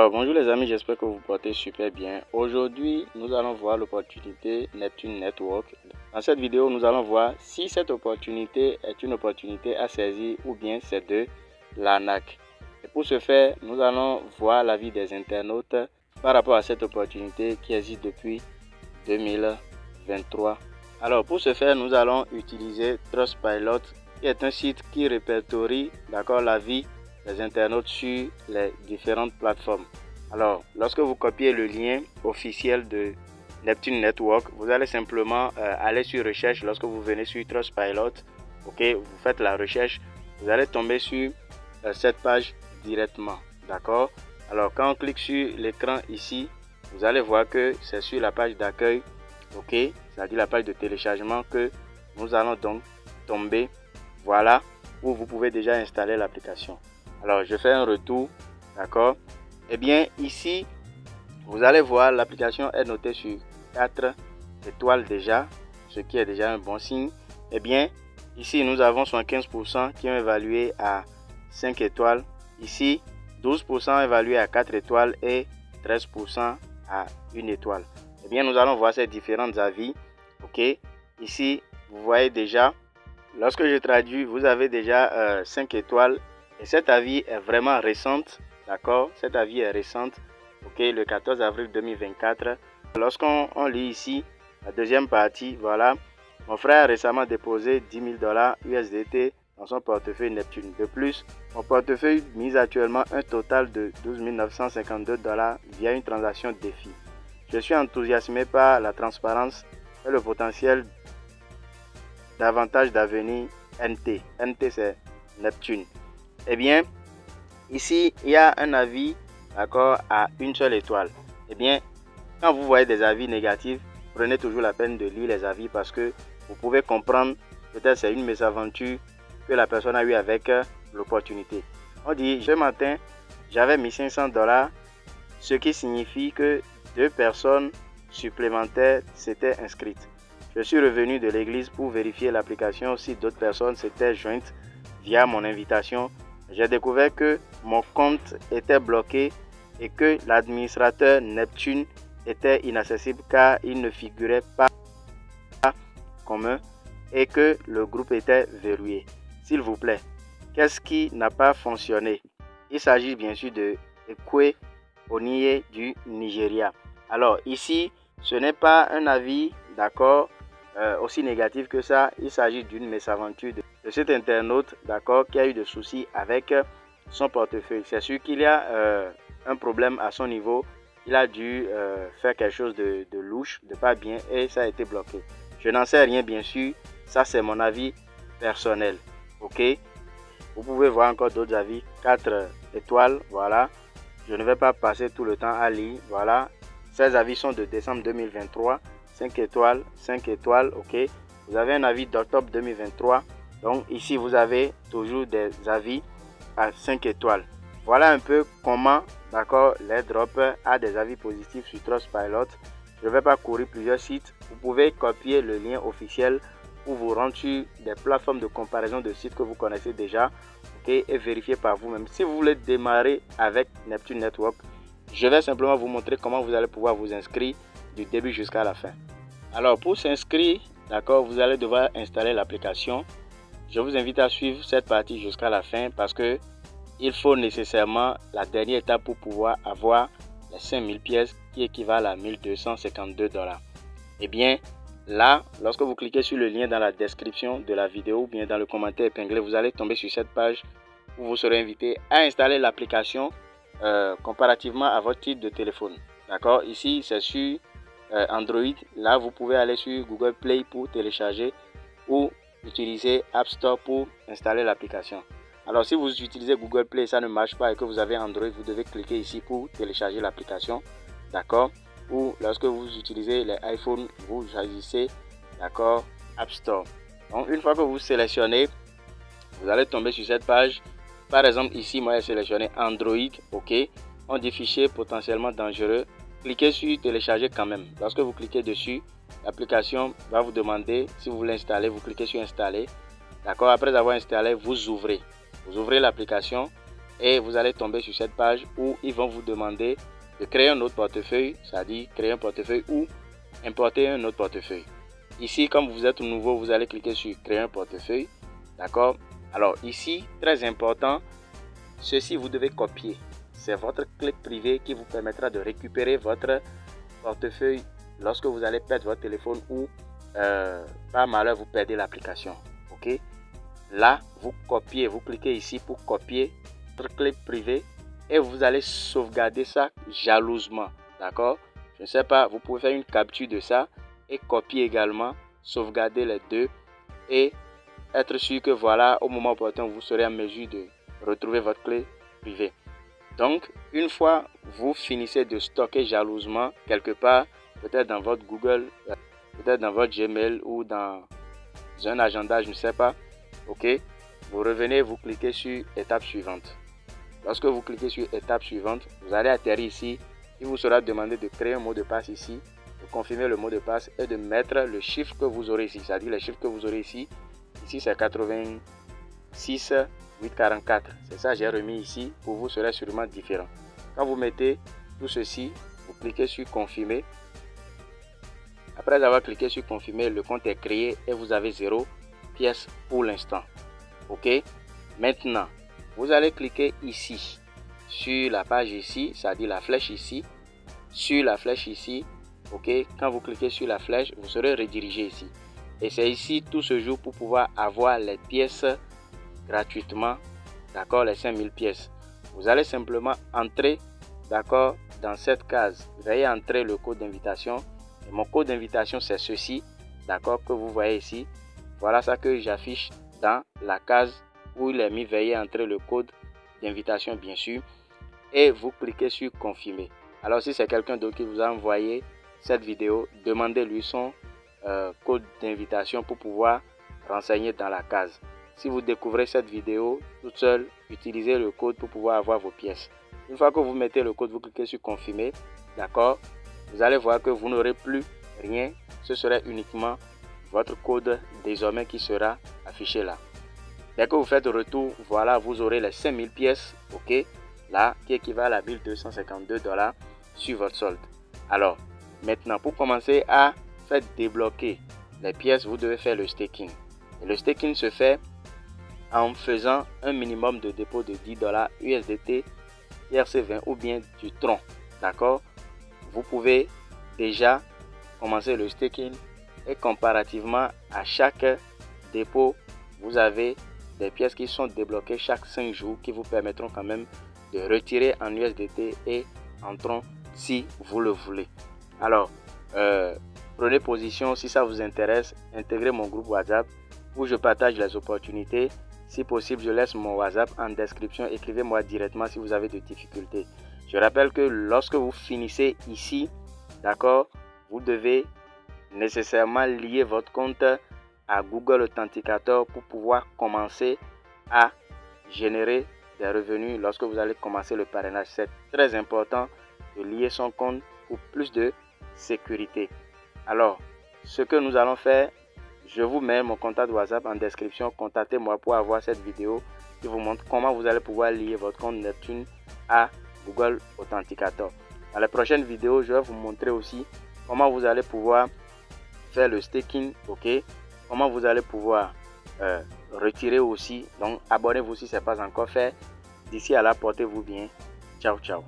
Alors bonjour les amis, j'espère que vous portez super bien. Aujourd'hui, nous allons voir l'opportunité Neptune Network. Dans cette vidéo, nous allons voir si cette opportunité est une opportunité à saisir ou bien c'est de l'arnaque. Et pour ce faire, nous allons voir l'avis des internautes par rapport à cette opportunité qui existe depuis 2023. Alors pour ce faire, nous allons utiliser Trustpilot, qui est un site qui répertorie l'avis des internautes sur les différentes plateformes. Alors, lorsque vous copiez le lien officiel de Neptune Network, vous allez simplement aller sur recherche. Lorsque vous venez sur Trustpilot, vous faites la recherche, vous allez tomber sur cette page directement. D'accord? Alors, quand on clique sur l'écran ici, vous allez voir que c'est sur la page d'accueil, c'est-à-dire la page de téléchargement, que nous allons donc tomber. Voilà où vous pouvez déjà installer l'application. Alors, je fais un retour, d'accord? Eh bien, ici, vous allez voir, l'application est notée sur 4 étoiles déjà, ce qui est déjà un bon signe. Eh bien, ici, nous avons 75% qui ont évalué à 5 étoiles. Ici, 12% évalué à 4 étoiles et 13% à 1 étoile. Eh bien, nous allons voir ces différents avis. Ici, vous voyez déjà, lorsque je traduis, vous avez déjà 5 étoiles. Et cet avis est vraiment récente, d'accord? Cet avis est récente, le 14 avril 2024. Lorsqu'on lit ici, la deuxième partie, voilà. Mon frère a récemment déposé 10 000 $ USDT dans son portefeuille Neptune. De plus, mon portefeuille mise actuellement un total de 12 952 $ via une transaction défi. Je suis enthousiasmé par la transparence et le potentiel d'avantage d'avenir NT. NT, c'est Neptune. Eh bien, ici, il y a un avis, d'accord, à une seule étoile. Eh bien, quand vous voyez des avis négatifs, prenez toujours la peine de lire les avis parce que vous pouvez comprendre, peut-être c'est une mésaventure que la personne a eu avec l'opportunité. On dit, ce matin, j'avais mis 500 $, ce qui signifie que 2 personnes supplémentaires s'étaient inscrites. Je suis revenu de l'église pour vérifier l'application si d'autres personnes s'étaient jointes via mon invitation. J'ai découvert que mon compte était bloqué et que l'administrateur Neptune était inaccessible car il ne figurait pas commun et que le groupe était verrouillé. S'il vous plaît, qu'est-ce qui n'a pas fonctionné? Il s'agit bien sûr de Ekwe Oniye du Nigeria. Alors ici, ce n'est pas un avis, d'accord, aussi négatif que ça. Il s'agit d'une mésaventure de cet internaute, d'accord, qui a eu des soucis avec son portefeuille. C'est sûr qu'il y a un problème à son niveau. Il a dû faire quelque chose de louche, de pas bien, et ça a été bloqué. Je n'en sais rien, bien sûr. Ça, c'est mon avis personnel. Vous pouvez voir encore d'autres avis. 4 étoiles, voilà. Je ne vais pas passer tout le temps à lire. Voilà. Ces avis sont de décembre 2023. 5 étoiles, 5 étoiles, Vous avez un avis d'octobre 2023. Donc ici, vous avez toujours des avis à 5 étoiles. Voilà un peu comment, d'accord, l'airdrop a des avis positifs sur Trustpilot. Je ne vais pas courir plusieurs sites. Vous pouvez copier le lien officiel pour vous rendre sur des plateformes de comparaison de sites que vous connaissez déjà, et vérifier par vous-même. Si vous voulez démarrer avec Neptune Network, je vais simplement vous montrer comment vous allez pouvoir vous inscrire du début jusqu'à la fin. Alors pour s'inscrire, d'accord, vous allez devoir installer l'application. Je vous invite à suivre cette partie jusqu'à la fin parce que il faut nécessairement la dernière étape pour pouvoir avoir les 5000 pièces qui équivalent à 1252 $. Eh bien, là, lorsque vous cliquez sur le lien dans la description de la vidéo ou bien dans le commentaire épinglé, vous allez tomber sur cette page où vous serez invité à installer l'application comparativement à votre type de téléphone. D'accord? Ici, c'est sur Android. Là, vous pouvez aller sur Google Play pour télécharger ou utiliser App Store pour installer l'application. Alors, si vous utilisez Google Play, ça ne marche pas et que vous avez Android, vous devez cliquer ici pour télécharger l'application. D'accord? Ou lorsque vous utilisez les iPhones, vous choisissez, d'accord, App Store. Donc, une fois que vous sélectionnez, vous allez tomber sur cette page. Par exemple, ici, moi, j'ai sélectionné Android. On dit fichier potentiellement dangereux. Cliquez sur télécharger quand même. Lorsque vous cliquez dessus, l'application va vous demander si vous voulez installer. Vous cliquez sur installer. D'accord. Après avoir installé, vous ouvrez l'application. et vous allez tomber sur cette page où ils vont vous demander de créer un autre portefeuille, c'est-à-dire créer un portefeuille ou importer un autre portefeuille. Ici, comme vous êtes nouveau, vous allez cliquer sur créer un portefeuille. D'accord? Alors ici, très important, ceci vous devez copier. C'est votre clé privée qui vous permettra de récupérer votre portefeuille lorsque vous allez perdre votre téléphone ou par malheur vous perdez l'application. Ok? Là, vous copiez, vous cliquez ici pour copier votre clé privée et vous allez sauvegarder ça jalousement. D'accord? Je ne sais pas, vous pouvez faire une capture de ça et copier également, sauvegarder les deux et être sûr que voilà, au moment opportun, vous serez en mesure de retrouver votre clé privée. Donc, une fois vous finissez de stocker jalousement quelque part, peut-être dans votre Google, peut-être dans votre Gmail ou dans un agenda, je ne sais pas. Ok, vous revenez, vous cliquez sur étape suivante. Lorsque vous cliquez sur étape suivante, vous allez atterrir ici. Il vous sera demandé de créer un mot de passe ici, de confirmer le mot de passe et de mettre le chiffre que vous aurez ici, c'est-à-dire les chiffres que vous aurez ici. Ici, c'est 86 844. C'est ça, j'ai remis ici. Pour vous, serait sûrement différent. Quand vous mettez tout ceci, vous cliquez sur confirmer. Après avoir cliqué sur confirmer, le compte est créé et vous avez 0 pièces pour l'instant. Ok. Maintenant, vous allez cliquer ici sur la page ici, c'est-à-dire la flèche ici. Sur la flèche ici. Ok. Quand vous cliquez sur la flèche, vous serez redirigé ici. Et c'est ici tout ce jour pour pouvoir avoir les pièces gratuitement, d'accord, les 5000 pièces. Vous allez simplement entrer, d'accord, dans cette case. Veuillez entrer le code d'invitation. Et mon code d'invitation, c'est ceci, d'accord, que vous voyez ici. Voilà ça que j'affiche dans la case où il est mis. Veuillez entrer le code d'invitation, bien sûr. Et vous cliquez sur confirmer. Alors, si c'est quelqu'un d'autre qui vous a envoyé cette vidéo, demandez-lui son code d'invitation pour pouvoir renseigner dans la case. Si vous découvrez cette vidéo toute seule, utilisez le code pour pouvoir avoir vos pièces. Une fois que vous mettez le code, vous cliquez sur confirmer, d'accord, vous allez voir que vous n'aurez plus rien, ce serait uniquement votre code désormais qui sera affiché là. Dès que vous faites retour, voilà, vous aurez les 5000 pièces, ok, là, qui équivalent à 1252 $ sur votre solde. Alors, maintenant, pour commencer à faire débloquer les pièces, vous devez faire le staking. Et le staking se fait en faisant un minimum de dépôt de 10 $ USDT, ERC20 ou bien du Tron. D'accord? Vous pouvez déjà commencer le staking et comparativement à chaque dépôt, vous avez des pièces qui sont débloquées chaque 5 jours qui vous permettront quand même de retirer en USDT et en Tron si vous le voulez. Alors, prenez position si ça vous intéresse, intégrez mon groupe WhatsApp où je partage les opportunités. Si possible, je laisse mon WhatsApp en description. Écrivez-moi directement si vous avez des difficultés. Je rappelle que lorsque vous finissez ici, d'accord, vous devez nécessairement lier votre compte à Google Authenticator pour pouvoir commencer à générer des revenus lorsque vous allez commencer le parrainage. C'est très important de lier son compte pour plus de sécurité. Alors, ce que nous allons faire, je vous mets mon contact WhatsApp en description. Contactez-moi pour avoir cette vidéo qui vous montre comment vous allez pouvoir lier votre compte Neptune à Google Authenticator. Dans les prochaines vidéos, je vais vous montrer aussi comment vous allez pouvoir faire le staking, ok, comment vous allez pouvoir retirer aussi. Donc, abonnez-vous si ce n'est pas encore fait. D'ici à là, portez-vous bien. Ciao, ciao.